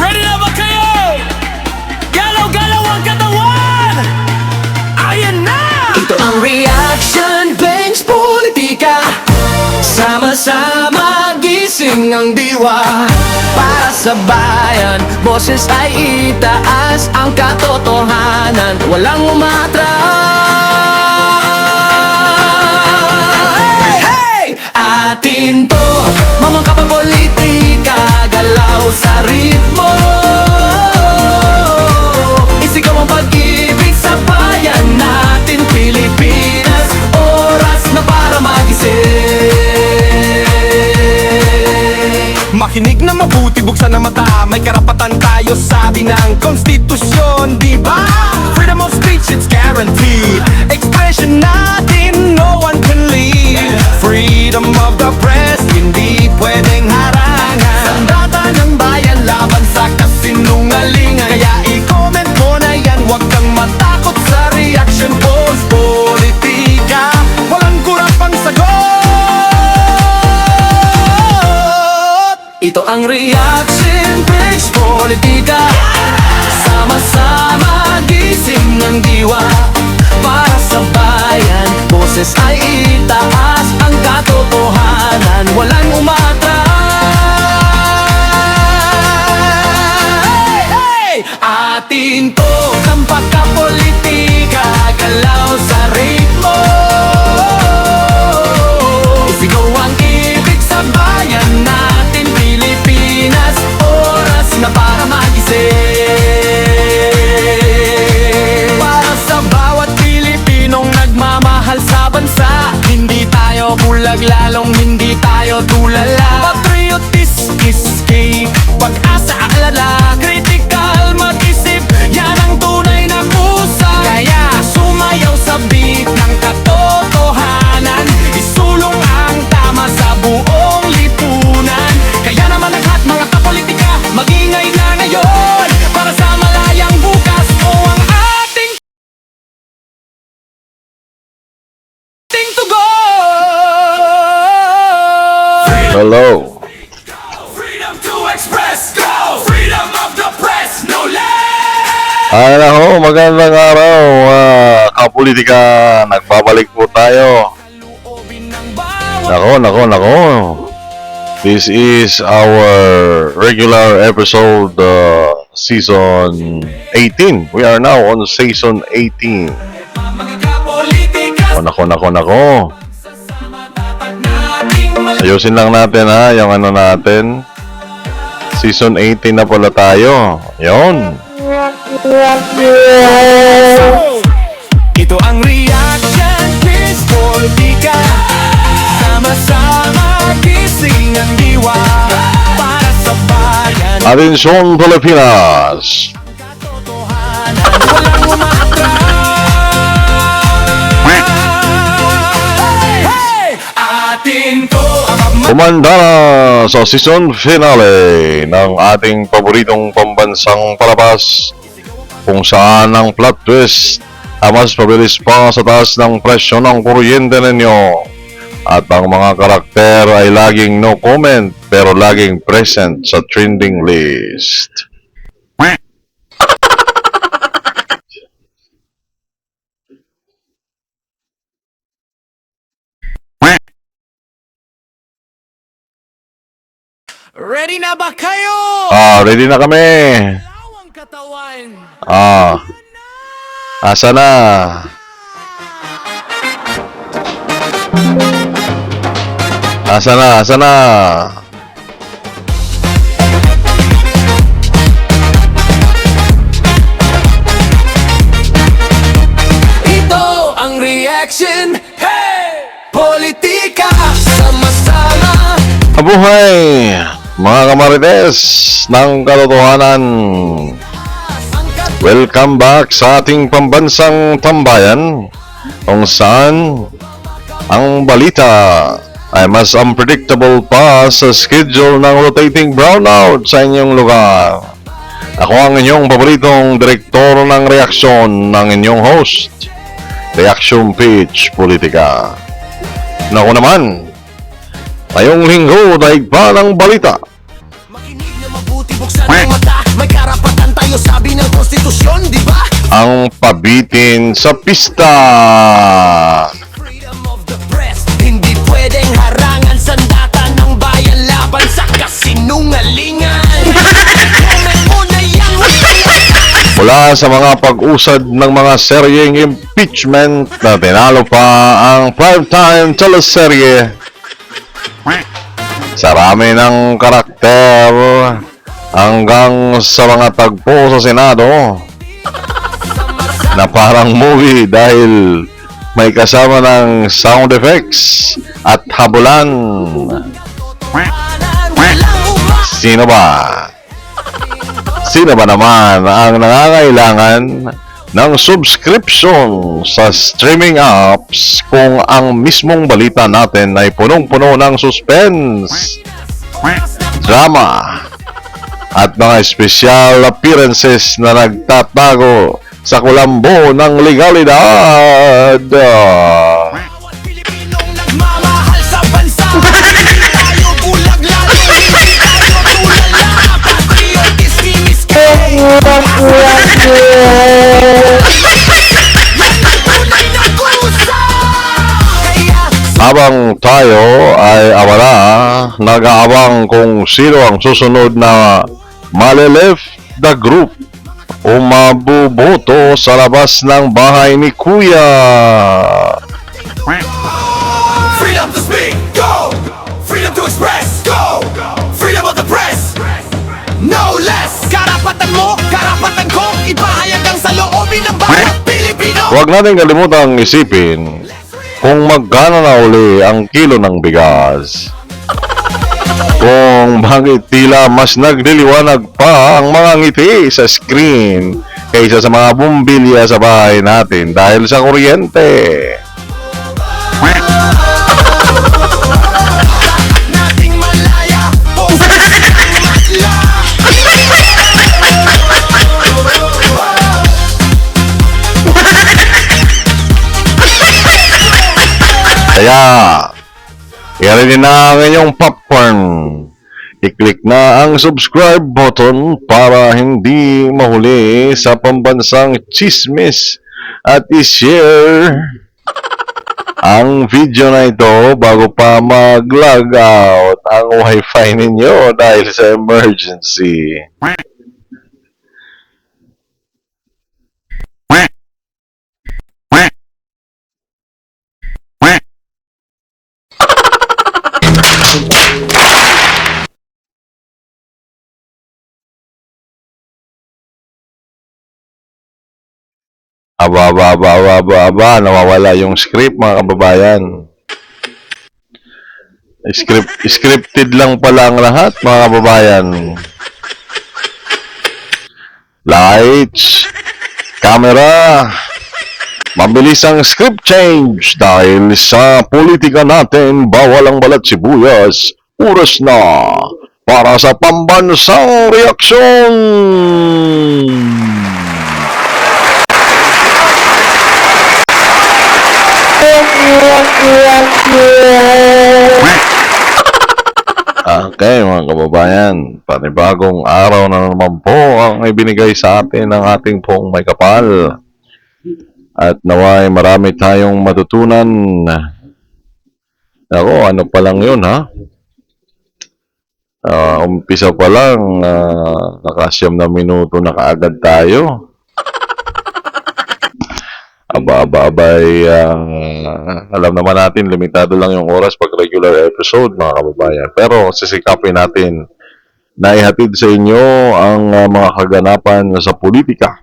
Ready na ba kayo? Galaw-galaw ang katawan! Ayan na! Ito ang reaction, bench politika. Sama-sama gising ang diwa. Para sa bayan, boses ay itaas. Ang katotohanan, walang umatras. Hey! Atin to, mamang kapapolitika. Galaw sa ritmo. Isigaw ang pag-ibig sa bayan natin, Pilipinas. Oras na para magising. Makinig na mabuti, buksan ang mata. May karapatan tayo, sabi ng konstitusyon, di ba? Freedom of speech, it's guaranteed. Expression natin, no one can lead. Freedom of the press, hindi pwedeng harangan. Sandata ng bayan, laban sa kasinungalingan. Kaya i-comment mo na yan, huwag kang matakot sa reaction post. Politika, walang kurapang sagot. Ito ang reaction, bench politika. Sama-sama gising ng diwa. Para sa bayan, boses ay itaas. Ang katotohanan, walang umatras. Hey! Atin to, tampak ka politika. Galaw sa ritmo. Isigaw ang ibig sa bayan natin, Pilipinas. Oras na para magising. Para sa bawat Pilipinong nagmamahal sa bansa. Hindi tayo bulag, lalong hindi tayo tulala. Patriotism is key, pag-asa alala. Critical mag-isip, yan ang tunay na kusa. Kaya sumayaw sa beat ng katotohanan. Isulong ang tama sa buong lipunan. Kaya naman lahat mga kapolitika, magingay na ngayon. Para sa malayang bukas o ang ating tugon. Hello. Freedom to express, go! Freedom of the press, no less! Ay nako, magandang araw kapolitika. Nagbabalik po tayo. Loobin ng bawat Nako. This is our regular episode season 18. We are now on season 18. mga kapolitika. Nako. Sasama dapat nating Ayusin lang natin yung ano natin. Season 18 na pala tayo. Yon. Ito ang reaction, Chris Politika. Sama-sama gising ang diwa. Para sa bayan, Atención Pilipinas. katotohanan, walang umatras. Hey! Atin to ang Kumanda na sa season finale ng ating paboritong pambansang palabas, kung saan ang plot twist ay mas pabilis pa sa taas ng presyo ng kuryente ninyo at ang mga karakter ay laging no comment pero laging present sa trending list. ready na ba kayo? Ready na kami. Lawang katawan. Asa na? Asa na? Ito ang reaction. Hey! Politika. Sama-sama. Mabuhay, mga kamarites ng katotohanan. Welcome back sa ating pambansang tambayan, kung saan ang balita ay mas unpredictable pa sa schedule ng rotating brownout sa inyong lugar. Ako ang inyong paboritong direktor ng reaksyon ng inyong host, Reaction Page Politika. Naku naman, ngayong linggo daig pa ng balita. Makinig na mabuti, buksan ang mata. May karapatan tayo, sabi ng konstitusyon, di ba? Ang pabitin sa pista. Freedom of the press, hindi pwedeng harangan. Sandata ng bayan laban sa kasinungalingan. Comment mo na yan, Mula sa mga pag-usad ng mga seryeng impeachment na tinalo pa ang primetime teleserye. Sa rami ng karakter hanggang sa mga tagpo sa Senado na parang movie dahil may kasama ng sound effects at habulan. walang uma. Sino ba? Sino ba naman ang nangangailangan ng subscription sa streaming apps kung ang mismong balita natin ay punong-puno ng suspense, drama, at mga special appearances na nagtatago sa kulambo ng legalidad? Bawat Pilipinong nagmamahal sa bansa. Hindi tayo bulag lalo, hindi tayo tulala. Patriotism is yan ang tunay na kusa. Kaya Habang tayo ay awala, nag-aabang kung sino ang susunod na malileft the group o mabuboto sa labas ng bahay ni Kuya. freedom to speak, go! Freedom to express, go! Freedom of the press, no less! Karapatan mo, karapatan ko, ipahayag ang saloobin ng bawat Pilipino! Huwag natin kalimutang isipin kung magkano na uli ang kilo ng bigas. Kung bakit tila mas nagliliwanag pa ang mga ngiti sa screen kaysa sa mga bumbilya sa bahay natin dahil sa kuryente. Nating malaya, puso ng matla! Kaya, i-ready na ang inyong popcorn. I-click na ang subscribe button para hindi mahuli sa pambansang chismis at i-share ang video na ito bago pa mag-log out ang wifi ninyo dahil sa emergency. Aba, nawawala yung script mga kababayan. Scripted lang pala ang lahat mga kababayan. Lights, camera, mabilis ang script change dahil sa politika natin bawal ang balat sibuyas. Oras na para sa pambansang reaksyon. Okay mga kababayan, panibagong araw na naman po ang ibinigay sa atin ng ating pong may kapal. At naway marami tayong matutunan. Ako, ano pa lang yun ha? Umpisa pa lang, nakasyam na minuto na kaagad tayo. Abay, alam naman natin, limitado lang yung oras pag regular episode, mga kababayan. Pero sisikapin natin na ihatid sa inyo ang mga kaganapan sa politika.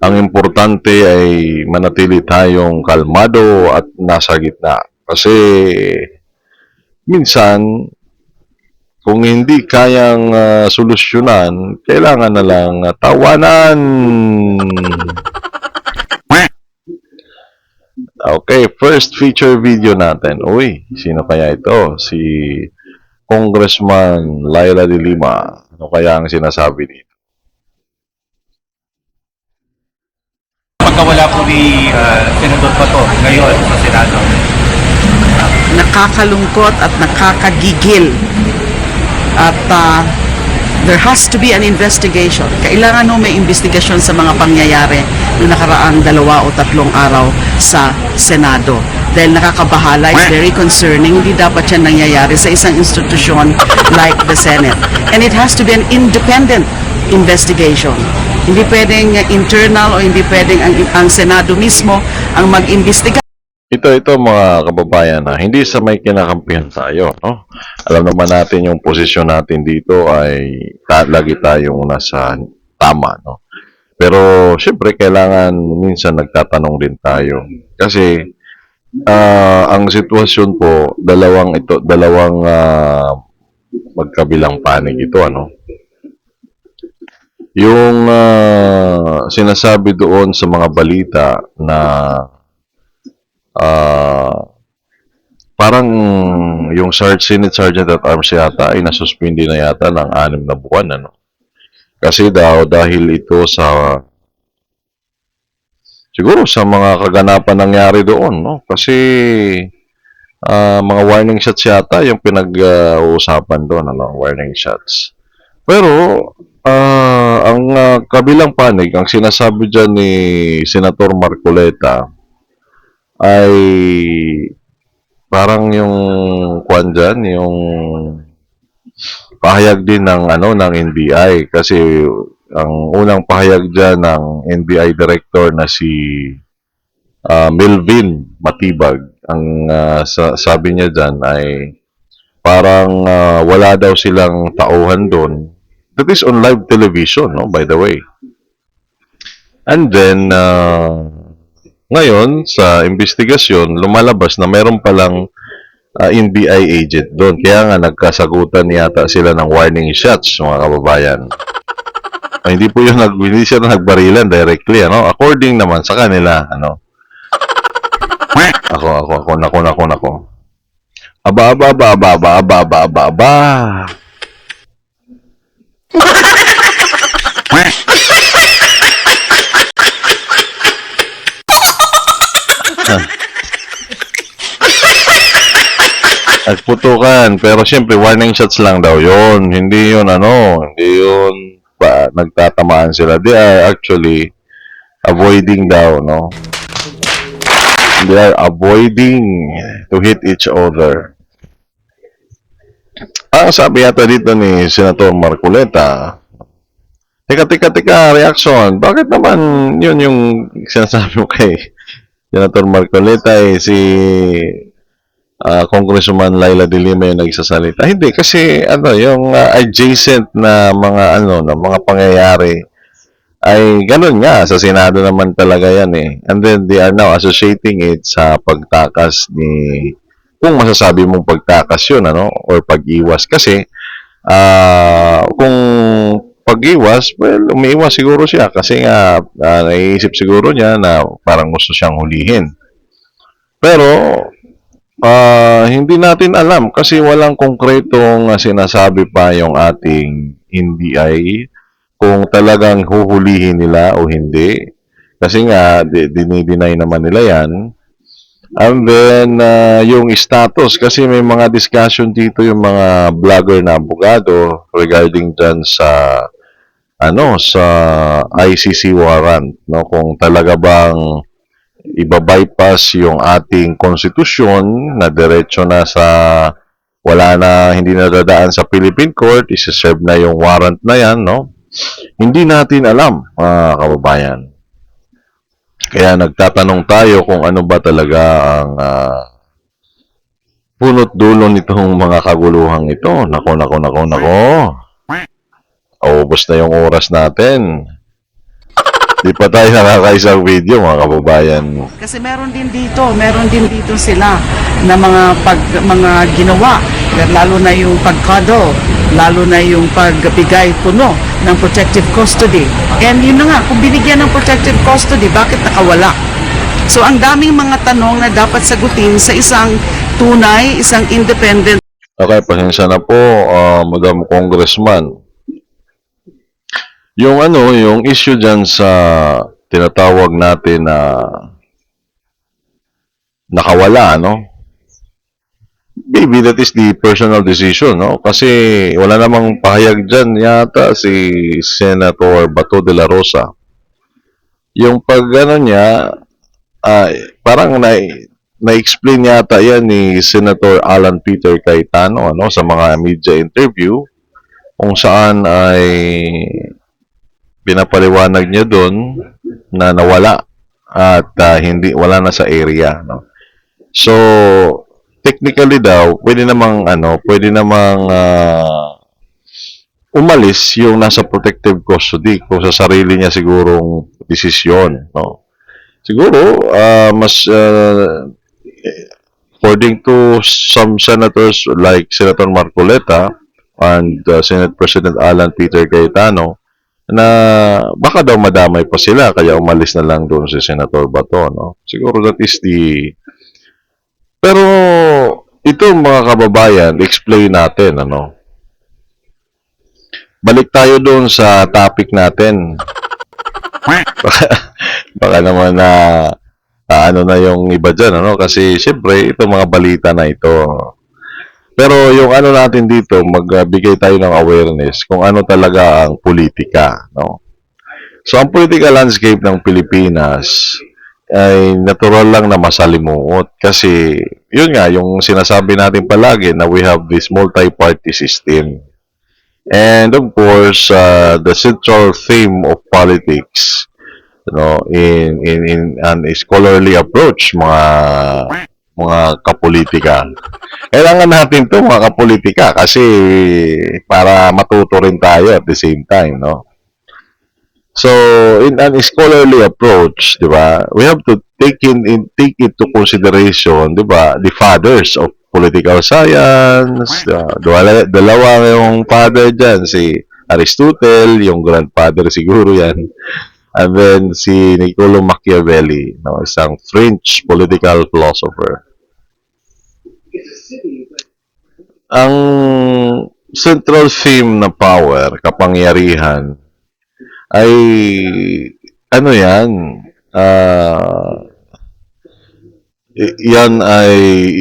Ang importante ay manatili tayong kalmado at nasa gitna. Kasi minsan, kung hindi kayang solusyonan, kailangan na lang tawanan. Okay, first feature video natin. Uy, sino kaya ito? Si Congressman Laila de Lima. Ano kaya ang sinasabi dito? Pagkawala po ni Senador Bato ngayon sa Senado. Nakakalungkot at nakakagigil. At there has to be an investigation. Kailangan may investigasyon sa mga pangyayari na nakaraang 2 o 3 araw sa Senado. Dahil nakakabahala, it's very concerning. Hindi dapat yan nangyayari sa isang institusyon like the Senate. And it has to be an independent investigation. Hindi pwedeng internal o hindi pwedeng ang Senado mismo ang mag-imbestiga. Ito mga kababayan, hindi sa may kinakampihan tayo, no? Alam naman natin yung posisyon natin dito ay lagi tayong nasa tama, no? Pero syempre kailangan minsan nagtatanong din tayo. Kasi ang sitwasyon po, dalawang magkabilang panig ito, ano? Yung sinasabi doon sa mga balita na parang yung Senate Sergeant at Arms yata ay nasuspindi na yata ng 6 na buwan, ano? Kasi dahil ito siguro sa mga kaganapan nangyari doon, no? Kasi mga warning shots yata yung pinag-uusapan doon, ano? Warning shots. Pero ang kabilang panig, ang sinasabi dyan ni Senator Marcoleta ay parang yung kwan dyan, yung pahayag din ng ng NBI, kasi ang unang pahayag dyan ng NBI director na si Melvin Matibag, ang sabi niya dyan ay parang wala daw silang tauhan doon. That is on live television, no, by the way. And then ngayon, sa investigasyon, lumalabas na meron palang NBI agent doon. Kaya nga nagkasagutan yata sila ng warning shots, mga kababayan. Hindi po yun, hindi siya nagbarilan directly, ano? According naman sa kanila, ano? Nako. Aba. Nagputukan, pero siyempre warning shots lang daw yon. Hindi yun nagtatamaan sila. They are actually avoiding daw, no? They are avoiding to hit each other. Sabi yata dito ni Senator Marcoleta, teka, reaction. Bakit naman yun yung sinasabi mo kay Senator Marcoleta si Congressman Laila de Lima yung nagsasalita? Hindi, kasi yung adjacent na mga pangyayari ay ganun nga, sa Senado naman talaga yan eh. And then they are now associating it sa pagtakas kung masasabi mong pagtakas yun, or pag-iwas. Kasi kung pag-iwas, well, umiiwas siguro siya kasi nga naiisip siguro niya na parang gusto siyang hulihin. Pero hindi natin alam kasi walang konkretong sinasabi pa yung ating NBI kung talagang huhulihin nila o hindi. Kasi nga, dinideny naman nila yan. And then, yung status, kasi may mga discussion dito yung mga vlogger na abogado regarding dyan sa ICC warrant, no? Kung talaga bang ibabypass yung ating konstitusyon na diretso na sa hindi na dadaan sa Philippine Court, isi-serve na yung warrant na yan, no? Hindi natin alam, mga kababayan. Kaya nagtatanong tayo kung ano ba talaga ang punot dulo nitong mga kaguluhang ito. Nako. Ubos na yung oras natin. Di pa tayo nakakaisang video, mga kababayan. Kasi meron din dito sila na mga ginawa, lalo na yung pagkado, lalo na yung pagbigay puno ng protective custody. And yun na nga, kung binigyan ng protective custody, bakit nakawala? So ang daming mga tanong na dapat sagutin sa isang tunay, isang independent Okay, pasensya na po, Madam Congressman. Yung yung issue dyan sa tinatawag natin na nakawala, no? Maybe that is the personal decision, no? Kasi wala namang pahayag dyan yata si Senator Bato de la Rosa. Yung niya, parang na-explain yata yan ni Senator Alan Peter Cayetano sa mga media interview kung saan ay pinapaliwanag niya doon na nawala at wala na sa area, no. So technically daw pwede namang umalis yung nasa protective custody kung sa sarili niya sigurong desisyon, no. Siguro according to some senators like Senator Marcoleta and Senate President Alan Peter Cayetano na baka daw madamay pa sila kaya umalis na lang doon si Senator Bato, no. Siguro that is pero ito mga kababayan, explain natin, balik tayo doon sa topic natin. Baka naman na na yung iba dyan, kasi siyempre ito mga balita na ito. Pero yung natin dito, magbigay tayo ng awareness kung ano talaga ang politika, no. So ang political landscape ng Pilipinas ay natural lang na masalimuot kasi yun nga yung sinasabi natin palagi na we have this multi-party system. And of course, the central theme of politics, in an scholarly approach, mga kapolitika. Kailangan natin to mga kapolitika kasi para matuto rin tayo at the same time, no? So, in an scholarly approach, di ba, we have to take into consideration, di ba, the fathers of political science. Dalawa yung father dyan, si Aristotle, yung grandfather siguro yan. And then si Niccolo Machiavelli, isang French political philosopher. Ang central theme na power, kapangyarihan, ay yan ay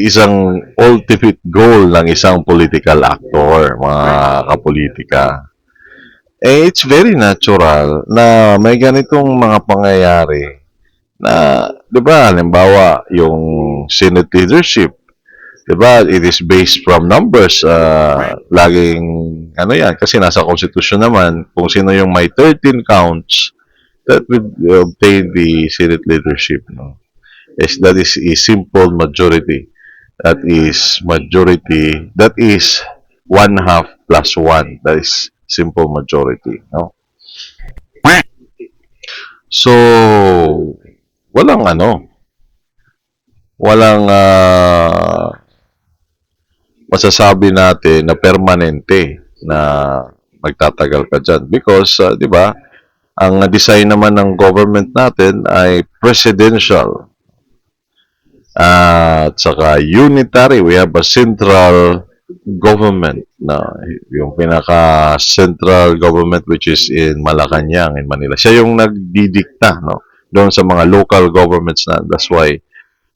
isang ultimate goal ng isang political actor, mga kapolitika. It's very natural na may ganitong mga pangyayari na, di ba, halimbawa, yung Senate leadership, di ba, it is based from numbers. Laging, yan, kasi nasa Constitution naman, kung sino yung may 13 counts, that would obtain the Senate leadership, no? That is a simple majority. That is majority. That is 1/2 plus 1. That is simple majority, no? So, walang masasabi natin na permanente na magtatagal ka dyan. Because, di ba, ang design naman ng government natin ay presidential. At saka unitary. We have a central government na yung pinaka-central government which is in Malacanang, in Manila. Siya yung nagdidikta, no, doon sa mga local governments na. That's why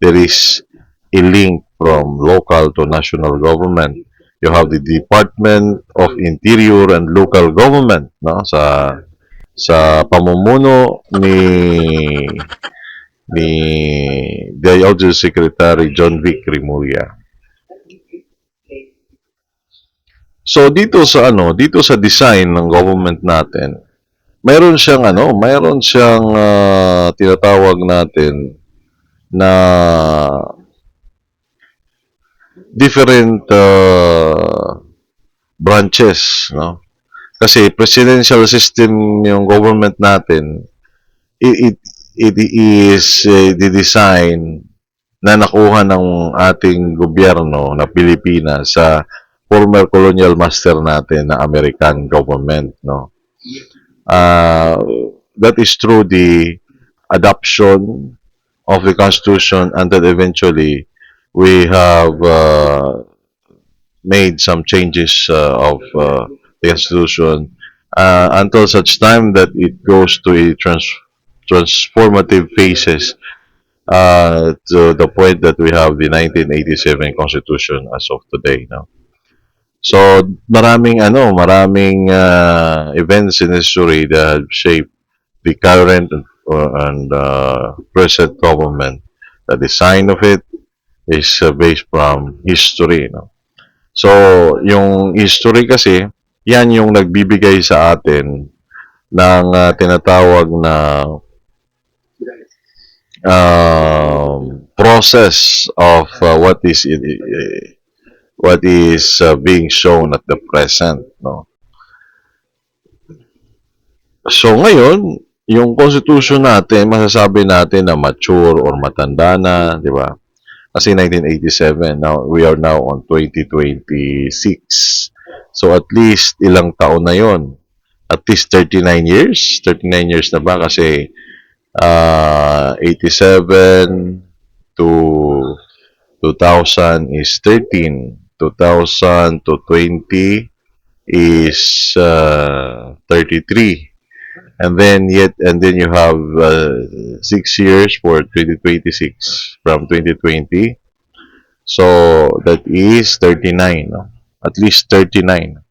there is a link from local to national government. You have the Department of Interior and Local Government, no, sa pamumuno ni DILG Secretary John Vic Remulla. So dito sa design ng government natin, mayroon siyang tinatawag natin na different branches, no? Kasi presidential system yung government natin, it is the design na nakuha ng ating gobyerno na Pilipinas sa former colonial master natin na American government, no. That is through the adoption of the Constitution until eventually we have made some changes of the Constitution until such time that it goes to a transformative phases to the point that we have the 1987 Constitution as of today. No? So maraming events in history that have shaped the current and present government. The design of it is based from history. No? So, yung history kasi, yan yung nagbibigay sa atin ng tinatawag na process of what is being shown at the present. No? So, ngayon, yung constitution natin, masasabi natin na mature or matanda na, di ba? Kasi 1987, now we are now on 2026. So at least ilang taon na yon? At least 39 years? 39 years na ba? Kasi 87 to 2000 is 13. 2000 to 20 is 33. And then you have 6 years for 2026 from 2020. So that is 39, no? At least 39.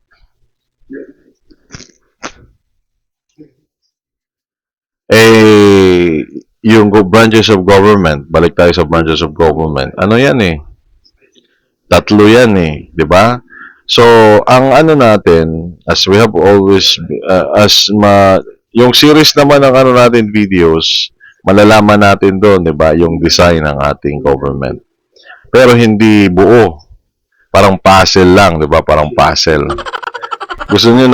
Yung branches of government, balik tayo sa branches of government. Ano yan eh? Tatlo yan eh, di ba? So, ang ano natin, as we have always, yung series naman ng ano natin videos, malalaman natin doon, 'di ba, yung design ng ating government. Pero hindi buo. Parang puzzle lang, 'di ba? Parang puzzle. Gusto niyo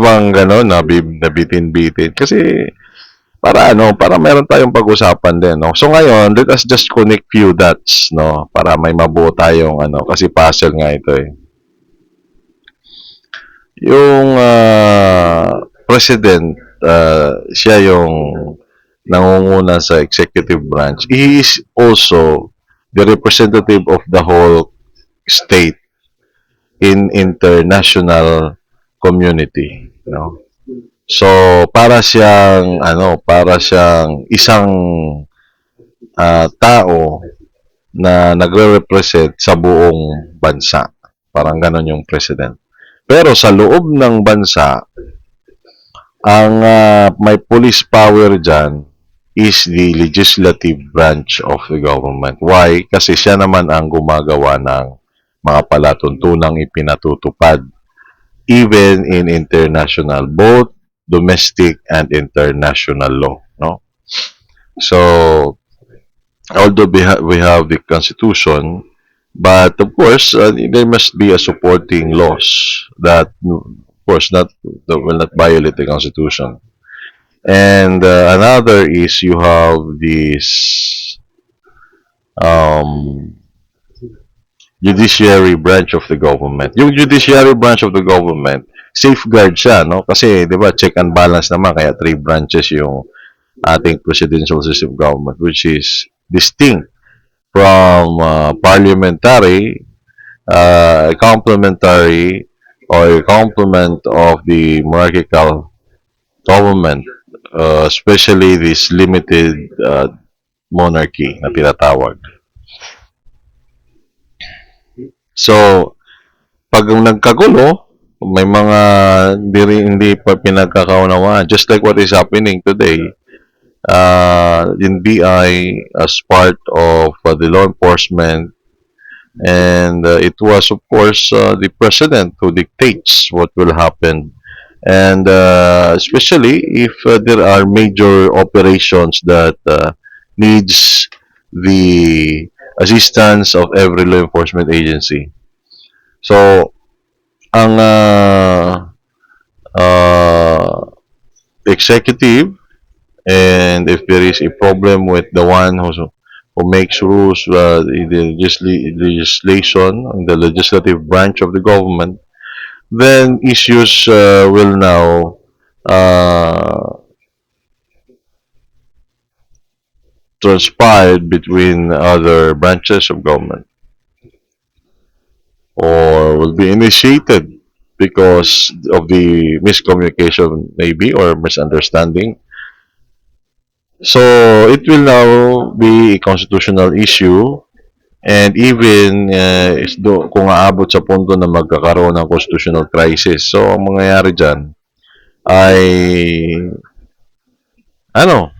bang gano'n na bitin-bitin? Kasi para meron tayong pag-usapan din, no. So ngayon, let us just connect few dots, no, para may mabuo tayong kasi puzzle nga ito eh. Yung president, siya yung nangunguna sa executive branch. He is also the representative of the whole state in international community, you know. So para siyang isang tao na nagre-represent sa buong bansa. Parang ganon yung president. Pero sa loob ng bansa, ang may police power dyan is the legislative branch of the government. Why? Kasi siya naman ang gumagawa ng mga palatuntunang ipinatutupad even in international, both domestic and international law. No? So, although we have the Constitution, but of course, there must be a supporting laws that that will not violate the Constitution. And another is you have this judiciary branch of the government. Yung judiciary branch of the government, safeguard siya, no? Kasi, di ba, check and balance naman, kaya 3 branches yung ating presidential system of government, which is distinct from parliamentary, complementary, or a complement of the monarchical government, especially this limited monarchy na tinatawag. So, pag nagkagulo, may mga hindi pa pinagkakaunawaan, just like what is happening today in BI as part of the law enforcement. And it was, of course, the president who dictates what will happen. And especially if there are major operations that needs the assistance of every law enforcement agency. So, ang executive, and if there is a problem with the one who makes rules, in the legislation, in the legislative branch of the government, then issues will now transpired between other branches of government or will be initiated because of the miscommunication maybe or misunderstanding. So it will now be a constitutional issue and even kung aabot sa punto na magkakaroon ng constitutional crisis. So ang mangyayari dyan ay ano,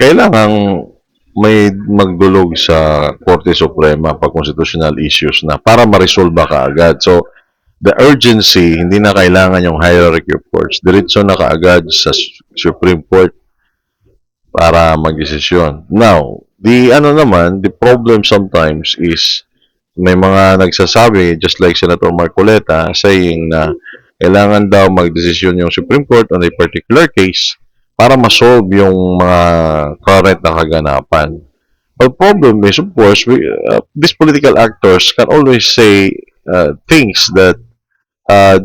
kailangang may magdulog sa Korte Suprema pag constitutional issues na para ma-resolve kaagad. So, the urgency, hindi na kailangan yung hierarchy of courts. Diretso na kaagad sa Supreme Court para magdesisyon. Now, the problem sometimes is may mga nagsasabi, just like Senator Marcoleta, saying na kailangan daw magdesisyon yung Supreme Court on a particular case para ma-solve yung mga current na kaganapan. The problem is, of course, these political actors can always say things that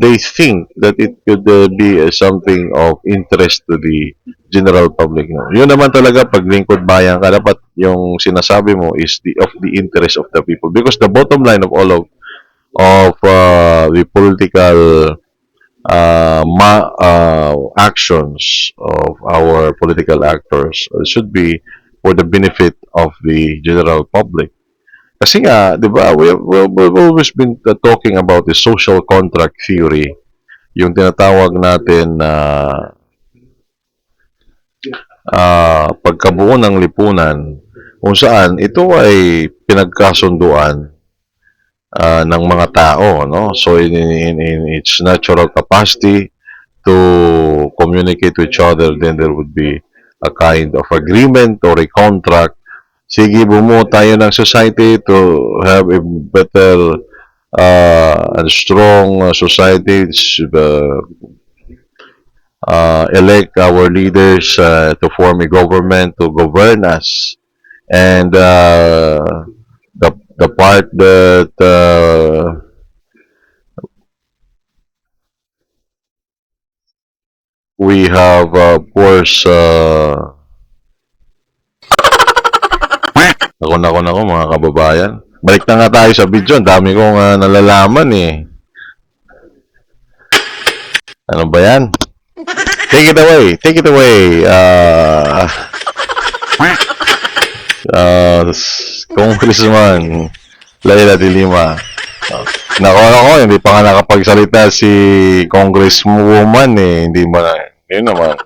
they think that it could be something of interest to the general public. No? Yun naman talaga, pag lingkod bayan ka, dapat yung sinasabi mo is of the interest of the people. Because the bottom line of all of the political actions of our political actors should be for the benefit of the general public. Kasi nga, di ba, we've always been talking about the social contract theory, yung tinatawag natin na pagkabuo ng lipunan, kung saan ito ay pinagkasunduan ng mga tao, no? So in its natural capacity to communicate with each other, then there would be a kind of agreement or a contract. Sige, bumuo tayo ng society to have a better and strong society, elect our leaders to form a government to govern us, and the part that we have, of course, ako mga kababayan. Balik na nga tayo sa video. Ang dami kong nalalaman eh. Ano ba yan? Take it away. Take it away. Congressman Leila de Lima. Nako, hindi pa nga nakapagsalita si Congresswoman eh. Hindi mo na. Yun naman.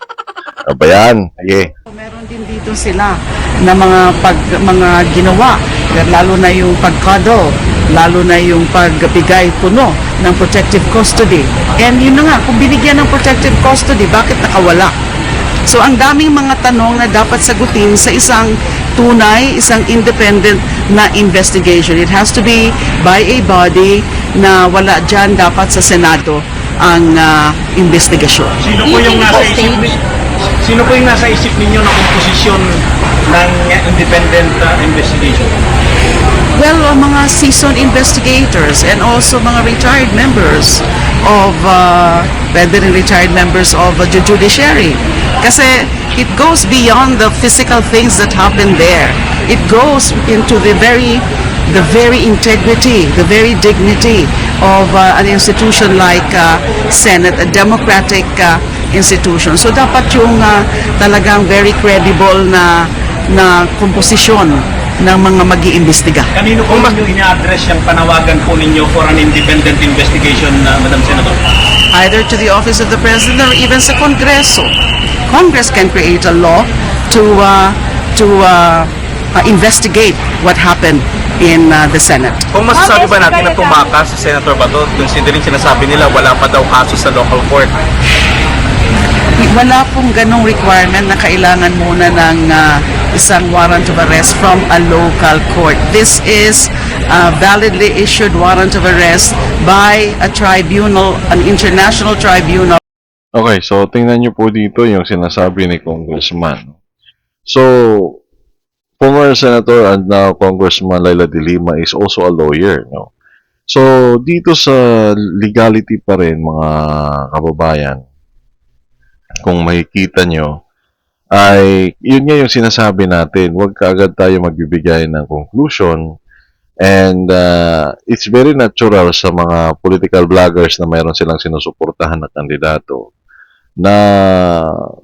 Ano ba yan? Sige. Meron din dito sila na mga ginawa, lalo na yung pagkado, lalo na yung pagbigay puno ng protective custody. And yun na nga, kung binigyan ng protective custody, bakit nakawala? So ang daming mga tanong na dapat sagutin sa isang tunay, isang independent na investigation. It has to be by a body na wala dyan dapat sa Senado ang investigasyon. Sino po yung nasa isip ninyo na komposisyon ng independent investigation? Well, mga seasoned investigators and also mga retired members of, pwede rin retired members of the judiciary. Kasi it goes beyond the physical things that happen there. It goes into the very integrity, the very dignity of an institution like Senate, a democratic institution. So dapat yung talagang very credible na komposisyon ng mga mag-iimbestiga. Kanino po ninyo ina-address yung panawagan po ninyo for an independent investigation, Madam Senator? Either to the office of the President or even sa Kongreso. Congress can create a law to investigate what happened in the Senate. Kung masasabi ba natin na tumakas si Senator Bato, considering sinasabi nila wala pa daw kaso sa local court? Wala pong ganong requirement na kailangan muna ng isang warrant of arrest from a local court. This is a validly issued warrant of arrest by a tribunal, an international tribunal. Okay, so tingnan nyo po dito yung sinasabi ni Congressman. So, former Senator and now Congressman Leila de Lima is also a lawyer, no? So, dito sa legality pa rin, mga kababayan, kung makikita nyo, ay yun nga yung sinasabi natin, huwag kaagad tayo magbibigay ng conclusion. And it's very natural sa mga political vloggers na mayroon silang sinusuportahan na kandidato na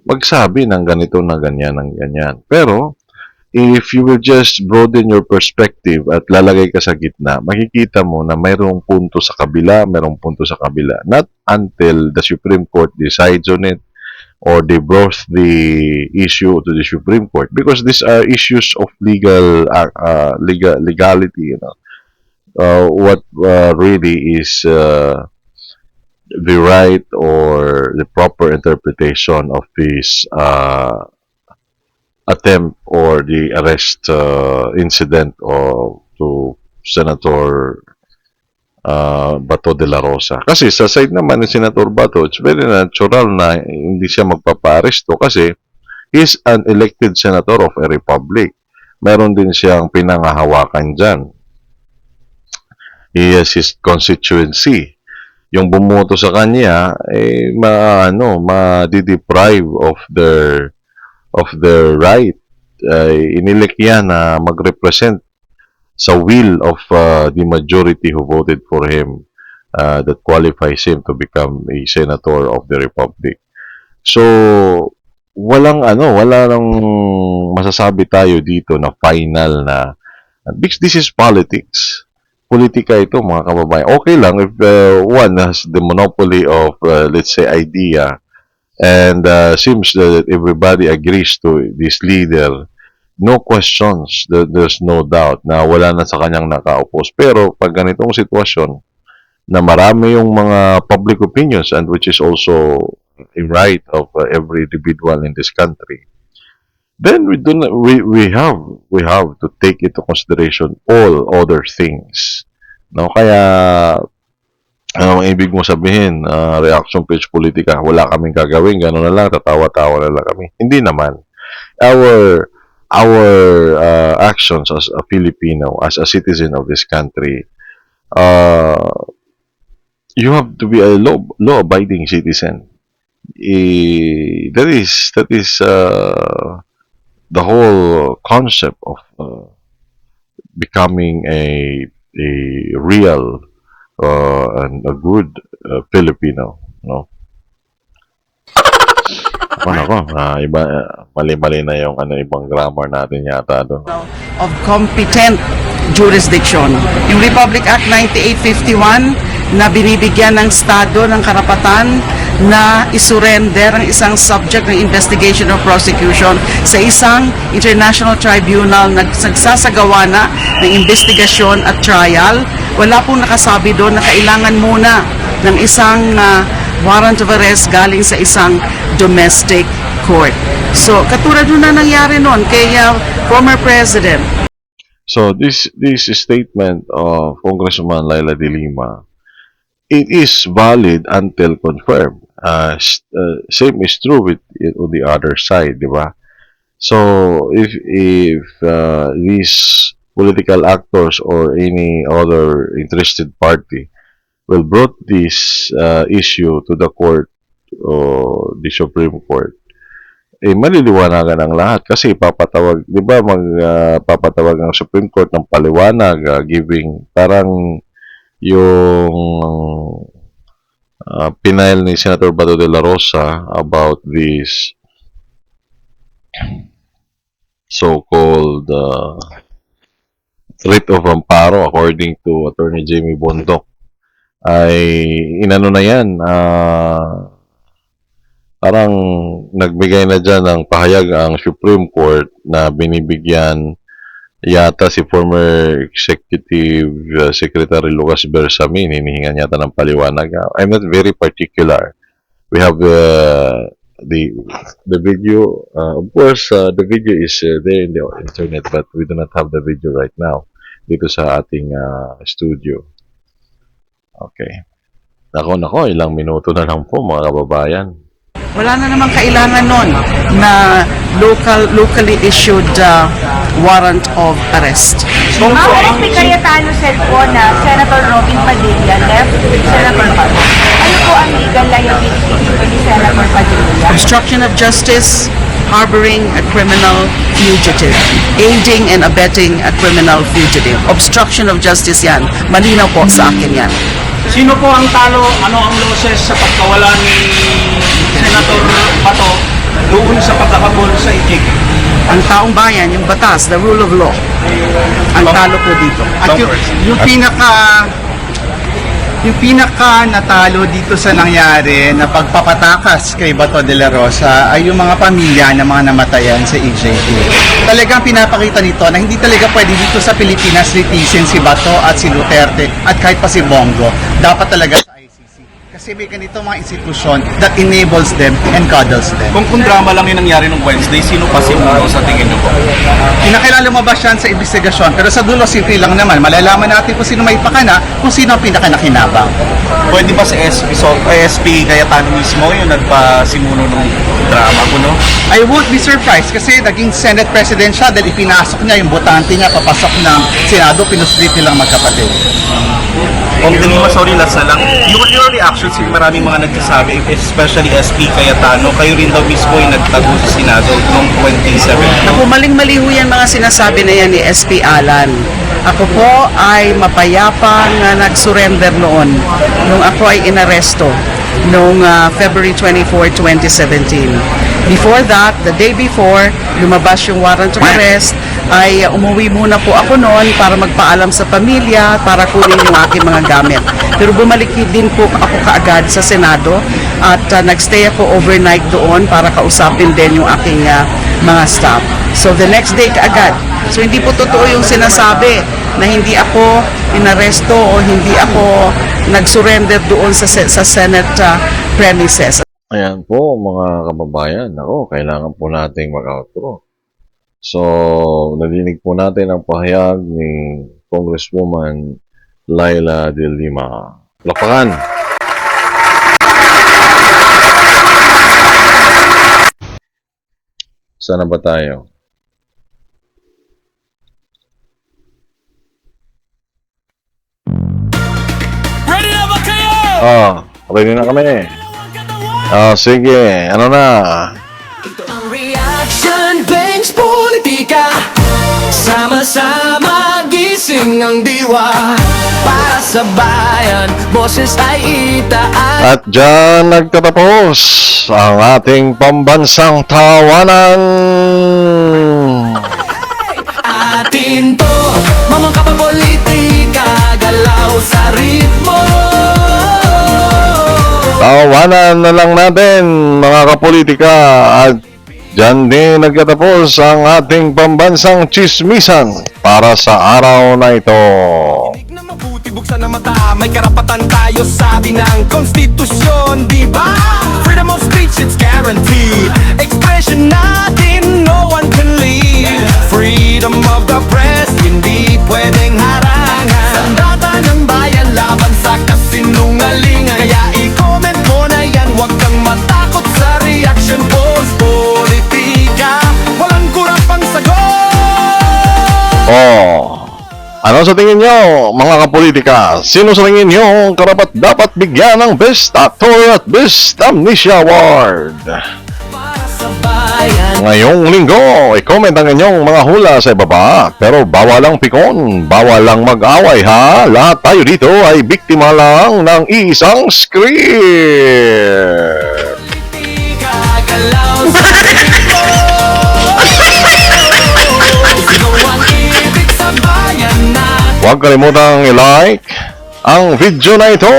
magsabi ng ganito na ganyan ng ganyan. Pero if you will just broaden your perspective at lalagay ka sa gitna, makikita mo na mayroong punto sa kabila, mayroong punto sa kabila. Not until the Supreme Court decides on it or they brought the issue to the Supreme Court, because these are issues of legality. You know, what really is the right or the proper interpretation of this attempt or the arrest incident of to Senator Bato de la Rosa. Kasi sa side naman ni Senator Bato, it's very natural na hindi siya magpapa-aresto kasi he's an elected senator of a republic. Meron din siyang pinangahawakan dyan. He has his constituency. Yung bumoto sa kanya, ma-deprive of their right. Inilek yan na mag-represent sa will of the majority who voted for him that qualifies him to become a senator of the republic. So wala nang masasabi tayo dito na final na this is politics. Politika ito, mga kababayan. Okay lang if one has the monopoly of let's say idea and seems that everybody agrees to this leader. No questions, there's no doubt na wala na sa kanyang naka-oppose. Pero pag ganitong sitwasyon na marami yung mga public opinions and which is also a right of every individual in this country, then we have to take into consideration all other things. No, kaya ano ang ibig mo sabihin, reaction page politika, wala kaming gagawin, gano'n na lang, tatawa-tawa na lang kami. Hindi naman. Our actions as a Filipino, as a citizen of this country, you have to be a law-abiding citizen. That is the whole concept of becoming a real and a good Filipino, no? Iba, mali-mali na yung ibang grammar natin yata doon. Of competent jurisdiction. Yung Republic Act 9851 na binibigyan ng Estado ng karapatan na isurrender ang isang subject ng investigation or prosecution sa isang international tribunal na nagsasagawa na ng investigasyon at trial. Wala pong nakasabi doon na kailangan muna ng isang warrant of arrest galing sa isang domestic court. So, katulad nun na nangyari noon kay former President. So, this statement of Congresswoman Laila de Lima, it is valid until confirmed. Same is true with the other side, di ba? So, if these political actors or any other interested party will brought this issue to the court o the Supreme Court, maliliwanagan ang lahat kasi papatawag, di ba, papatawag ang Supreme Court ng paliwanag, giving parang yung pinail ni Senator Bato de la Rosa about this so-called writ of amparo according to Attorney Jamie Bondoc, ay inano na yan, parang nagbigay na dyan ng pahayag ang Supreme Court na binibigyan yata si former Executive Secretary Lucas Bersamin, hinihingan yata ng paliwanag. I'm not very particular. We have the video. Of course, the video is there in the internet, but we do not have the video right now dito sa ating studio. Okay. Nako, ilang minuto na lang po, mga kababayan. Wala na namang kailangan nun na locally issued warrant of arrest. Ang Secretary said po na Senator Robin Padilla left Senator Bato. Ano po ang legal liability ni Senator Padilla? Obstruction of justice, harboring a criminal fugitive, aiding and abetting a criminal fugitive. Obstruction of justice yan. Malinaw po sa akin yan. Sino po ang talo? Ano ang losses sa pagkawala ni Senator Bato doon sa pagkakabol sa IJK? Ang taong bayan, yung batas, the rule of law, ang talo po dito. At yung pinaka natalo dito sa nangyari na pagpapatakas kay Bato de la Rosa ay yung mga pamilya ng mga namatayan sa EJK. Talagang pinapakita nito na hindi talaga pwede dito sa Pilipinas litisin si Bato at si Duterte at kahit pa si Bongo. Dapat talaga sa ICC. Kasi may ganito mga institusyon that enables them and cuddles them. Kung drama lang yung nangyari nung Wednesday, sino pa si Uno sa tingin niyo po? Pinakailan lumabas yan sa investigasyon pero sa dulo simple lang naman. Malalaman natin kung sino may pakana, kung sino ang pinakanakinabang. Pwede ba sa SP Cayetano mismo yung nagpasimuno ng drama ko, no? I won't be surprised kasi naging Senate President siya dahil ipinasok niya yung botante niya papasok ng Senado, pinuslit nilang magkapatid. Kung din mo, sorry, last na lang. Your reactions, yung maraming mga nagsasabi, especially SP Cayetano, kayo rin daw mismo yung nagtago sa Senado noong 2017. Naku, maling-mali ho yan mga sinasabi na yan ni SP Alan. Ako po ay mapayapang nag-surrender noon nung ako ay inaresto noong February 24, 2017. Before that, the day before, lumabas yung warrant of arrest, ay umuwi muna po ako noon para magpaalam sa pamilya, para kunin yung aking mga gamit. Pero bumalik din po ako kaagad sa Senado at nagstay ako overnight doon para kausapin din yung aking mga staff. So the next day kaagad. So hindi po totoo yung sinasabi na hindi ako inaresto o hindi ako nag-surrender doon sa Senate premises. Ayan po mga kababayan. Ako, kailangan po nating mag-outro. So, nadinig po natin ang pahayag ni Congresswoman Laila De Lima. Palakpakan! Sana ba tayo? Ready na ba kayo? Ready na kami. Sige. Ano na? Ang reaction bench politika, sama-sama gising ang diwa. Para sa bayan, boses ay itaas. At dyan nagtatapos ang ating pambansang tawanan. Atin to, mga kapapolitika, galaw sa ritmo. Tawanan na lang natin mga kapolitika. At dyan din nagtatapos ang ating pambansang chismisan para sa araw na ito. Tinig na mabuti, buksan ang mata. May karapatan tayo, sabi ng konstitusyon, di ba? Freedom of speech, it's guaranteed. Expression natin, no one can lead. Freedom of the press, hindi pwedeng harangan. Sandata ng bayan, laban sa kasinungalingan. Kaya i-comment mo na yan, huwag kang matakot sa reaction post. Politika, walang kurapang sagot. Ano sa tingin nyo, mga kapolitika? Sino sa tingin nyo ang karapat dapat bigyan ng Best Actor at Best Amnesia Award? Para sa bayan, Ngayong linggo, i-comment ang inyong mga hula sa ibaba. Pero bawal lang pikon, bawal lang mag-away ha. Lahat tayo dito ay biktima lang ng isang script. politika, galaw sa ritmo. Sigaw ang ibig sa bayan natin. Huwag kalimutang i-like ang video na ito.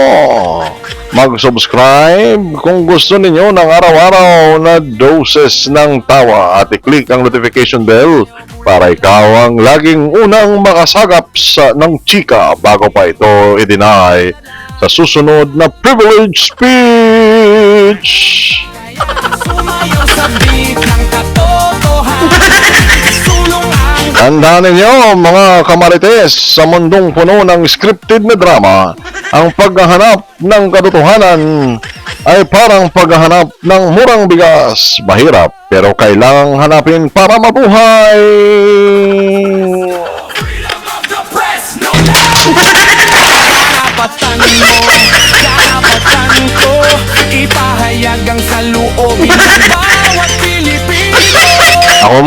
Mag-subscribe kung gusto ninyo ng araw-araw na doses ng tawa at i-click ang notification bell para ikaw ang laging unang makasagap ng chika bago pa ito i-deny sa susunod na privilege speech. Sumayaw sa beat ng katotohanan. Sulong ang Tandaan ninyo mga kamarites, sa mundong puno ng scripted na drama, ang paghahanap ng katotohanan ay parang paghahanap ng murang bigas. Mahirap pero kailangang hanapin para mabuhay. freedom of the press, no karapatan mo, karapatan ko, ipahayag ang saloobin ng bawat Pilipino.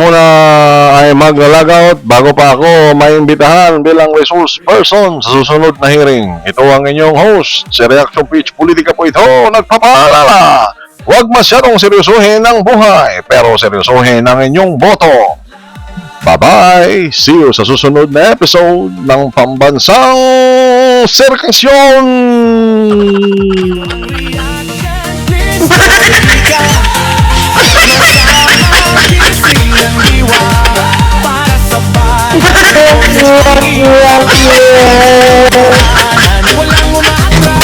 muna ay maglalagaut bago pa ako maimbitahan bilang resource person sa susunod na hearing. Ito ang inyong host, si Reaction Pitch Politika po ito, nagpapaalala. Huwag masyadong seryosohin ang buhay, pero seryosohin ang inyong boto. Bye-bye! See you sa susunod na episode ng Pambansang Serkasyon! Para sa bayan, walang umaatras.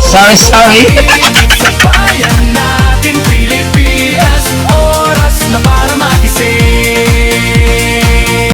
Sorry.